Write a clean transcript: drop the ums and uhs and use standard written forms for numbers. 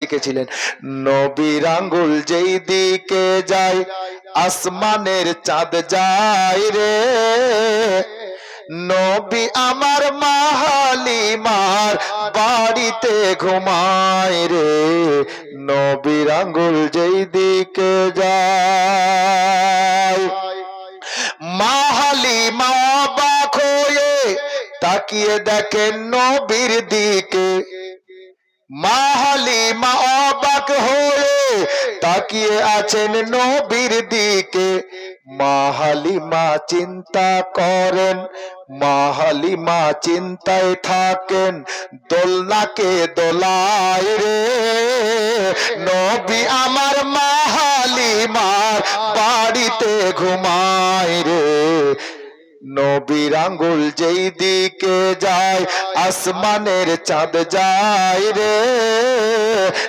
লিখেছিলেন, নবীর আঙ্গুল যেই দিকে যায় আসমানের চাঁদ যায় রে, নবী আমার মা হালিমার বাড়িতে ঘুমায় রে, নবীর আঙ্গুল যেই দিকে যায়। মা হালিমা অবাক হয়ে তাকিয়ে দেখেন নবীর দিকে, মা হালিমা অবাক হয়ে তাকিয়ে আছেন নবীর দিকে। মা হালিমা চিন্তা করেন, মা হালিমা চিন্তায় থাকেন, দোলনাকে দোলায় রে, নবী আমার মা হালিমার বাড়িতে ঘুমায় রে, নবীর আঙ্গুল যেই দিকে যায় আসমানের চাঁদ যায় রে।